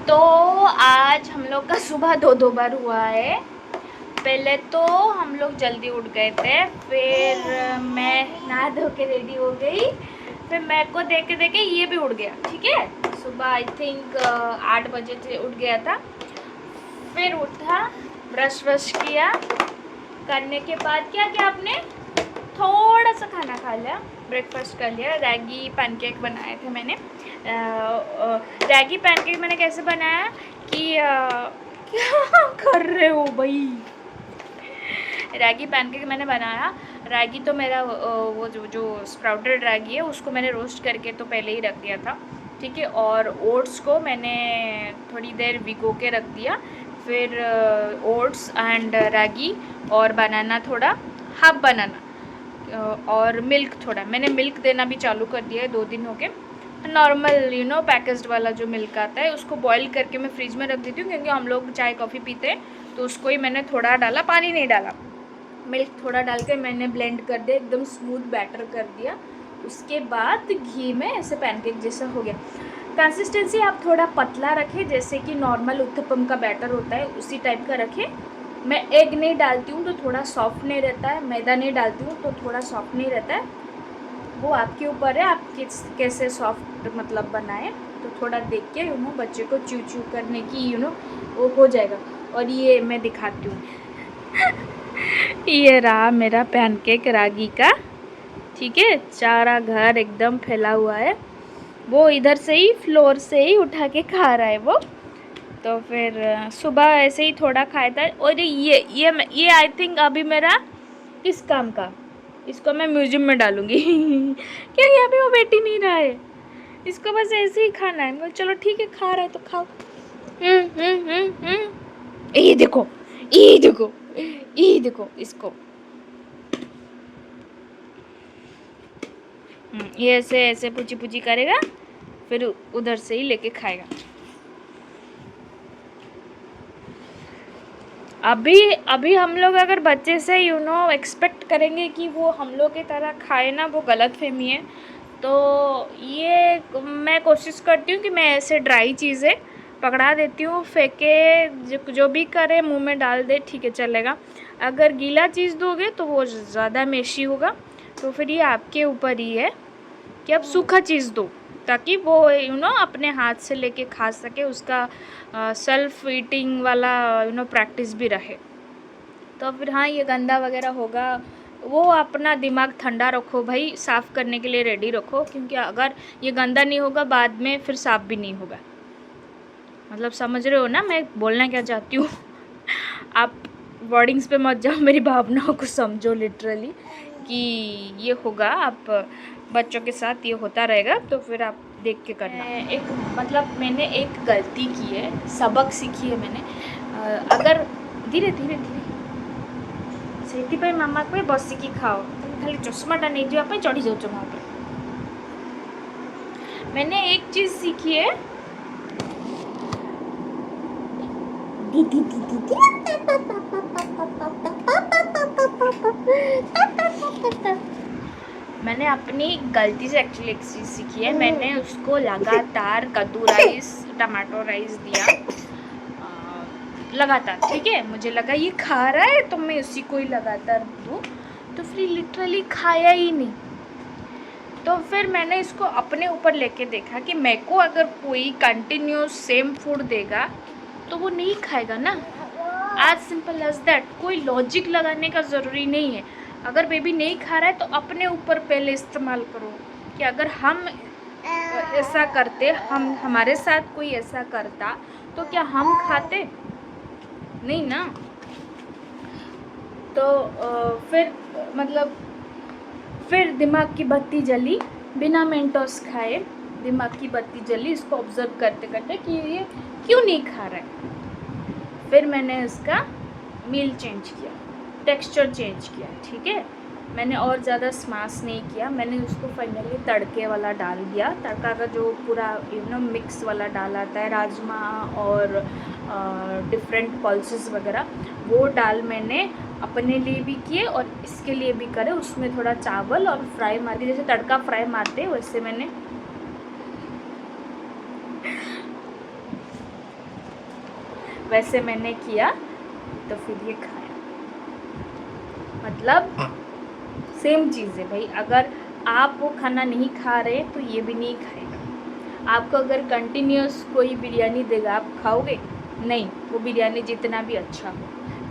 तो आज हम लोग का सुबह दो बार हुआ है। पहले तो हम लोग जल्दी उठ गए थे, फिर मैं नहा धो के रेडी हो गई, फिर मैं को देखे देखे ये भी उठ गया। ठीक है, सुबह आई थिंक 8 बजे से उठ गया था। फिर उठा, ब्रश व्रश किया, करने के बाद क्या किया आपने, थोड़ा सा खाना खा लिया, ब्रेकफास्ट कर लिया। रैगी पैनकेक बनाए थे मैंने। रैगी पैनकेक मैंने कैसे बनाया कि क्या कर रहे हो भाई। रैगी पैनकेक मैंने बनाया। रैगी तो मेरा वो जो स्प्राउटेड रैगी है उसको मैंने रोस्ट करके तो पहले ही रख दिया था। ठीक है, और ओट्स को मैंने थोड़ी देर भिगो के रख दिया। फिर ओट्स एंड रैगी और बनाना थोड़ा, हाफ बनाना और मिल्क थोड़ा, मैंने मिल्क देना भी चालू कर दिया है 2 दिन हो गए। नॉर्मल पैकेज्ड वाला जो मिल्क आता है उसको बॉईल करके मैं फ्रिज में रख देती हूँ, क्योंकि हम लोग चाय कॉफ़ी पीते हैं तो उसको ही मैंने थोड़ा डाला, पानी नहीं डाला, मिल्क थोड़ा डाल के मैंने ब्लेंड कर दिया, एकदम स्मूथ बैटर कर दिया। उसके बाद घी में ऐसे पैनकेक जैसा हो गया। कंसिस्टेंसी आप थोड़ा पतला रखें, जैसे कि नॉर्मल उत्तपम का बैटर होता है उसी टाइप का रखें। मैं एग नहीं डालती हूँ तो थोड़ा सॉफ्ट नहीं रहता है, मैदा नहीं डालती हूँ तो थोड़ा सॉफ्ट नहीं रहता है। वो आपके ऊपर है, आप कैसे सॉफ्ट मतलब बनाएं। तो थोड़ा देख के बच्चे को च्यू च्यू करने की वो हो जाएगा। और ये मैं दिखाती हूँ ये रहा मेरा पैनकेक रागी का। ठीक है, सारा घर एकदम फैला हुआ है, वो इधर से ही फ्लोर से ही उठा के खा रहा है वो। तो फिर सुबह ऐसे ही थोड़ा खाया था। और ये आई थिंक अभी मेरा किस काम का, इसको मैं म्यूजियम में डालूंगी क्या यहाँ पे वो बैठ ही नहीं रहा है, इसको बस ऐसे ही खाना है। चलो ठीक है, खा रहा है तो खाओ। ये देखो, ये देखो, ये देखो इसको। ये ऐसे ऐसे पूछी पूछी करेगा, फिर उधर से ही लेके खाएगा। अभी हम लोग अगर बच्चे से एक्सपेक्ट करेंगे कि वो हम लोग की तरह खाए ना, वो गलत फहमी है। तो ये मैं कोशिश करती हूँ कि मैं ऐसे ड्राई चीज़ें पकड़ा देती हूँ, फेंके जो भी करे मुंह में डाल दे, ठीक है चलेगा। अगर गीला चीज़ दोगे तो वो ज़्यादा मेशी होगा। तो फिर ये आपके ऊपर ही है कि आप सूखा चीज़ दो, ताकि वो अपने हाथ से लेके खा सके, उसका सेल्फ ईटिंग वाला प्रैक्टिस भी रहे। तो फिर हाँ, ये गंदा वगैरह होगा, वो अपना दिमाग ठंडा रखो भाई, साफ़ करने के लिए रेडी रखो, क्योंकि अगर ये गंदा नहीं होगा बाद में फिर साफ़ भी नहीं होगा। मतलब समझ रहे हो ना मैं बोलना क्या चाहती हूँ आप वर्डिंग्स पे मत जाओ, मेरी भावनाओं को समझो लिटरली कि ये होगा, आप बच्चों के साथ ये होता रहेगा, तो फिर आप देख के करना। एक मतलब मैंने एक गलती की है, सबक सीखी है मैंने। अगर धीरे धीरे धीरे से मामा को बसिकी खाओ, तुम खाली चश्माटा नहीं जो आप चढ़ी जाओ वहाँ पर। मैंने एक चीज़ सीखी है, मैंने अपनी गलती से एक्चुअली एक चीज़ सीखी है। मैंने उसको लगातार कद्दू राइस, टमाटो राइस दिया लगातार। ठीक है, मुझे लगा ये खा रहा है तो मैं उसी को ही लगातार दूँ, तो फिर लिटरली खाया ही नहीं। तो फिर मैंने इसको अपने ऊपर लेके देखा कि मेरे को अगर कोई कंटिन्यूस सेम फूड देगा तो वो नहीं खाएगा ना। एज सिंपल एज दैट, कोई लॉजिक लगाने का ज़रूरी नहीं है। अगर बेबी नहीं खा रहा है तो अपने ऊपर पहले इस्तेमाल करो कि अगर हम ऐसा करते, हमारे साथ कोई ऐसा करता तो क्या हम खाते? नहीं ना। तो फिर मतलब फिर दिमाग की बत्ती जली, बिना मेंटोस खाए दिमाग की बत्ती जली, इसको ऑब्ज़र्व करते करते कि ये क्यों नहीं खा रहा है। फिर मैंने इसका मील चेंज किया, टेक्सचर चेंज किया। ठीक है, मैंने और ज़्यादा स्माश नहीं किया, मैंने उसको फाइनली तड़के वाला डाल दिया। तड़का का जो पूरा मिक्स वाला डाल आता है, राजमा और डिफरेंट पल्सेस वगैरह, वो डाल मैंने अपने लिए भी किए और इसके लिए भी करे। उसमें थोड़ा चावल और फ्राई मार के, जैसे तड़का फ्राई मारते वैसे मैंने वैसे मैंने किया तो फिर ये खाया। मतलब सेम चीज़ है भाई, अगर आप वो खाना नहीं खा रहे तो ये भी नहीं खाएगा। आपको अगर कंटिन्यूस कोई बिरयानी देगा आप खाओगे? नहीं, वो बिरयानी जितना भी अच्छा हो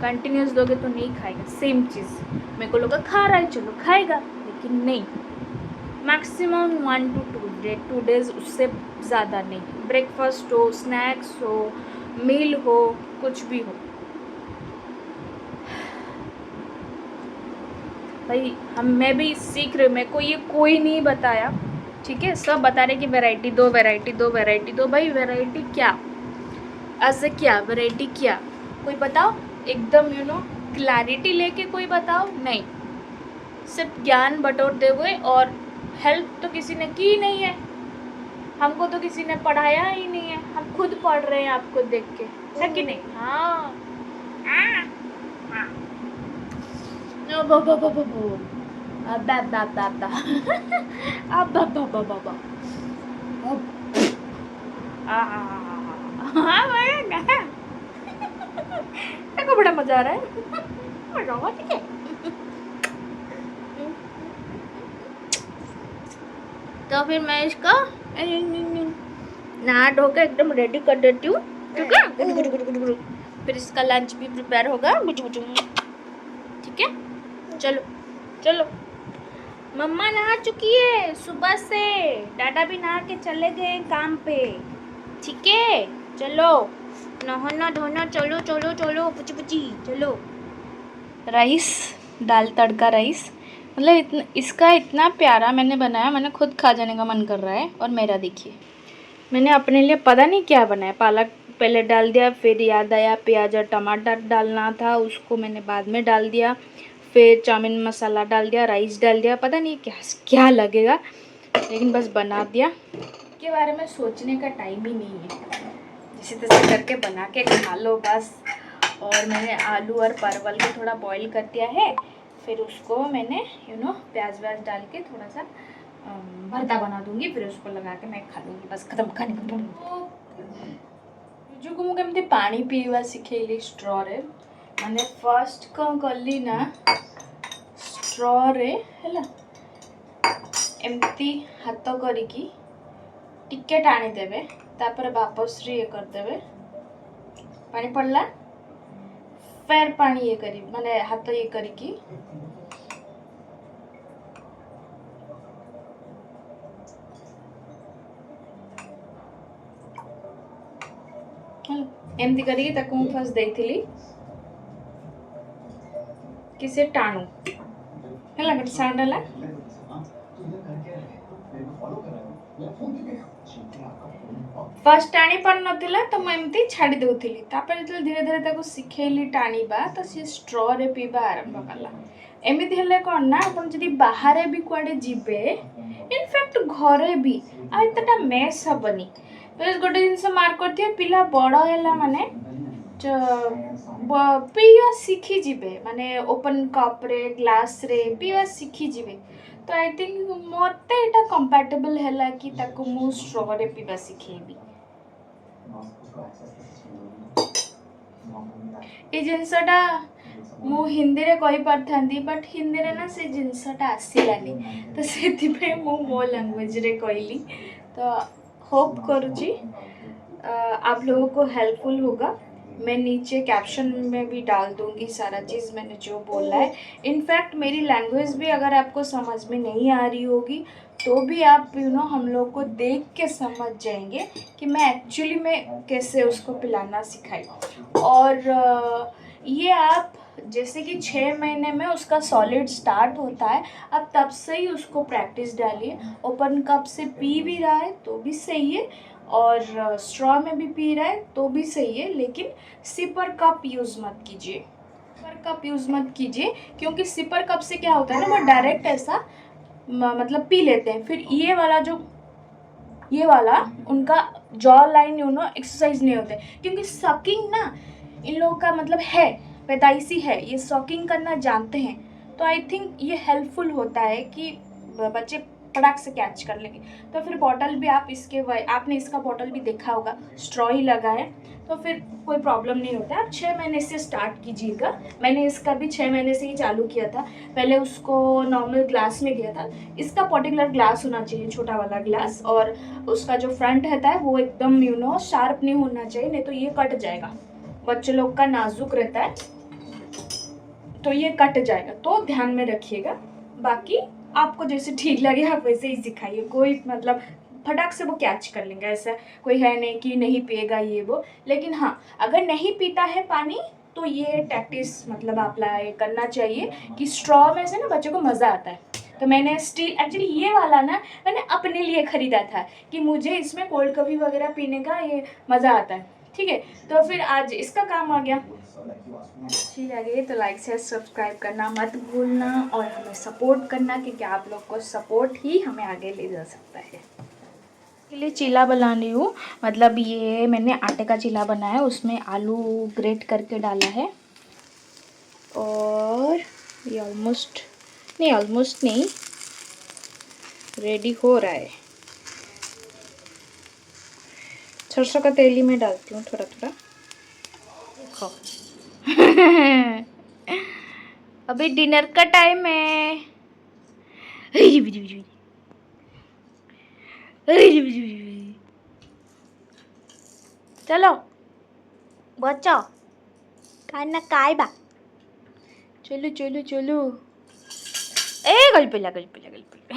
कंटिन्यूस दोगे तो नहीं खाएगा। सेम चीज़ मेरे को लगा खा रहा है चलो खाएगा, लेकिन नहीं, मैक्सिमम 1 to 2 डेज, उससे ज़्यादा नहीं। ब्रेकफास्ट हो, स्नैक्स हो, मील हो, कुछ भी हो भाई, मैं भी सीख रही हूँ, मेरे को ये कोई नहीं बताया, ठीक है। सब बता रहे कि वैरायटी दो, वैरायटी दो, वैरायटी दो। भाई वैरायटी क्या, ऐसे क्या वैरायटी क्या, कोई बताओ एकदम क्लैरिटी लेके कोई बताओ। नहीं, सिर्फ ज्ञान बटोरते हुए, और हेल्प तो किसी ने की नहीं है, हमको तो किसी ने पढ़ाया ही नहीं है, हम खुद पढ़ रहे हैं आपको देख के, है कि नहीं? हाँ को बड़ा मजा आ रहा है, मजा हुआ, ठीक है। तो फिर मैं इसका नहा धो के एकदम रेडी कर देती हूँ, ठीक है। फिर इसका लंच भी प्रिपेयर होगा, ठीक है। चलो चलो, मम्मा नहा चुकी है सुबह से, दादा भी नहा के चले गए काम पे, ठीक है। चलो नहाना धोना, चलो चलो चलो, पुची पुची चलो। राइस, दाल तड़का राइस, मतलब इतना, इसका इतना प्यारा मैंने बनाया, मैंने खुद खा जाने का मन कर रहा है। और मेरा देखिए, मैंने अपने लिए पता नहीं क्या बनाया, पालक पहले डाल दिया, फिर याद आया प्याज और टमाटर डालना था, उसको मैंने बाद में डाल दिया, फिर चाउमीन मसाला डाल दिया, राइस डाल दिया, पता नहीं क्या क्या लगेगा, लेकिन बस बना दिया। के बारे में सोचने का टाइम ही नहीं है, जिसे तैसे करके बना के खा लो बस। और मैंने आलू और परवल को थोड़ा बॉईल कर दिया है, फिर उसको मैंने प्याज व्याज डाल के थोड़ा सा भरता बना दूंगी, फिर उसको लगा के मैं खा लूँगी, बस खत्म खाने को। जो को मुझे पानी पीवा शिखेली स्ट्रॉरे, मैंने फर्स्ट कौन कली ना स्ट्रॉरे है एमती हाथ करिकी टिके टाणी देवे, तापर वापस ये करदेवे, पानी पड़ला फेर पानी ये करी, माने हाथ ये करिकी एमती करी ताको मु फर्स्ट देइथिली कि से टाणु हैला, गट साउंड हला फर्स्ट टाणी पर नथिला तो मैं एमती छाड़ी देउथिली, तापर जब धीरे धीरे ताको सिखेली टाणीबा तो से स्ट्रॉ रे पीबा आरंभ कला। एमिति हेले कोन ना, अपन जदी बाहर भी कुआडे जिबे, इनफैक्ट घरे भी आ एतटा मेस हबनी। प्लस गोटे जिनस मार्क करथिए, पिला बड़ हैला माने पीवा शिखी जिबे, माने ओपन कप रे ग्लास रे पीवा शिखी जिबे। तो आई थिंक मते एटा कंपैटिबल हैला कि ताको मु स्ट्रॉ रे पीवा शिखेबी। ए जिनसटा मु हिंदी रे कहि पारथांदी, बट हिंदी रे ना से जिनसटा आसिलानी, तो सेति पे मु मो लैंग्वेज रे कहली। तो होप करूची आप लोगों को हेल्पफुल होगा। मैं नीचे कैप्शन में भी डाल दूंगी सारा चीज़ मैंने जो बोला है। इनफैक्ट मेरी लैंग्वेज भी अगर आपको समझ में नहीं आ रही होगी तो भी आप हम लोग को देख के समझ जाएंगे कि मैं एक्चुअली में कैसे उसको पिलाना सिखाई। और ये आप जैसे कि 6 महीने में उसका सॉलिड स्टार्ट होता है, अब तब से ही उसको प्रैक्टिस डालिए। ओपन कप से पी भी रहा है तो भी सही है, और स्ट्रॉ में भी पी रहा है तो भी सही है, लेकिन सिपर कप यूज़ मत कीजिए। सिपर कप यूज़ मत कीजिए, क्योंकि सिपर कप से क्या होता है ना, वो डायरेक्ट ऐसा मतलब पी लेते हैं। फिर ये वाला उनका जॉ लाइन एक्सरसाइज नहीं होते, क्योंकि सकिंग ना इन लोगों का मतलब है, पैदाइशी है, ये सकिंग करना जानते हैं। तो आई थिंक ये हेल्पफुल होता है कि बच्चे फटाक से कैच कर लेंगे। तो फिर बॉटल भी आप आपने इसका बॉटल भी देखा होगा, स्ट्रॉ ही लगा है। तो फिर कोई प्रॉब्लम नहीं होता। आप 6 महीने से स्टार्ट कीजिएगा। मैंने इसका भी 6 महीने से ही चालू किया था। पहले उसको नॉर्मल ग्लास में दिया था। इसका पर्टिकुलर ग्लास होना चाहिए, छोटा वाला ग्लास, और उसका जो फ्रंट रहता है वो एकदम शार्प नहीं होना चाहिए, नहीं तो ये कट जाएगा। बच्चे लोग का नाजुक रहता है तो ये कट जाएगा, तो ध्यान में रखिएगा। बाकी आपको जैसे ठीक लगे आप वैसे ही सिखाइए, कोई मतलब फटाक से वो कैच कर लेंगे, ऐसा कोई है नहीं कि नहीं पिएगा ये वो। लेकिन हाँ, अगर नहीं पीता है पानी तो ये टैक्टिस मतलब आप करना चाहिए कि स्ट्रॉ में से ना बच्चे को मज़ा आता है। तो मैंने स्टील, एक्चुअली ये वाला ना मैंने अपने लिए ख़रीदा था कि मुझे इसमें कोल्ड कॉफ़ी वगैरह पीने का ये मज़ा आता है, ठीक है। तो फिर आज इसका काम आ गया। अच्छी लगे तो लाइक शेयर सब्सक्राइब करना मत भूलना, और हमें सपोर्ट करना, क्योंकि आप लोग को सपोर्ट ही हमें आगे ले जा सकता है। के लिए चीला बना रही हूँ, मतलब ये मैंने आटे का चीला बनाया, उसमें आलू ग्रेट करके डाला है, और ये ऑलमोस्ट नहीं रेडी हो रहा है। सरसों का तेल ही मैं डालती हूँ थोड़ा थोड़ा। देखो अभी डिनर का टाइम है। चलो बच्चो खाना काय बा, चलो चलो चलो। ए गलपेला गलपेला गलपेला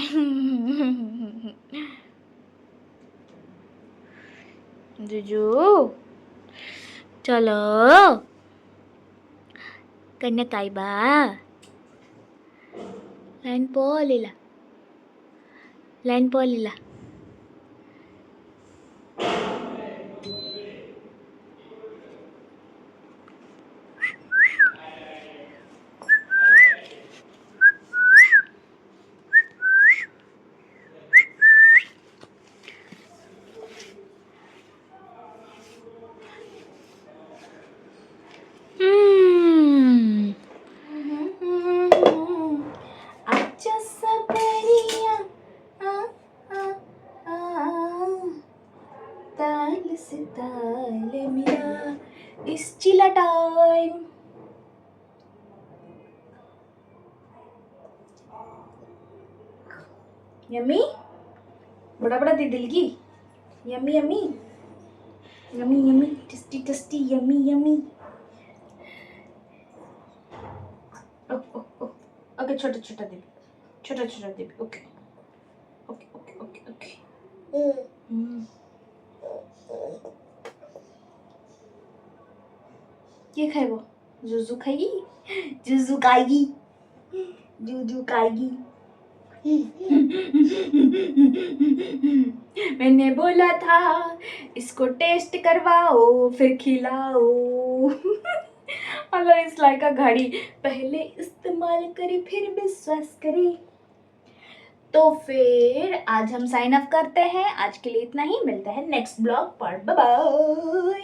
जुजू चलो करना काय बा, लाइन पोलेला लाइन पोलेला। इस चिला टाइम यम्मी, बड़ा बड़ा दे दिलगी, yummy yummy yummy yummy, tasty tasty yummy yummy. Okay छोटा छोटा दे, छोटा छोटा दे। Okay okay okay okay okay. ये खाए वो जुजू खाएगी, जुजू खाएगी, जुजू खाएगी। मैंने बोला था इसको टेस्ट करवाओ फिर खिलाओ। अगर इस लाइक का घड़ी पहले इस्तेमाल करी फिर विश्वास करी। तो फिर आज हम साइन अप करते हैं। आज के लिए इतना ही, मिलता है नेक्स्ट ब्लॉग पर। Bye bye.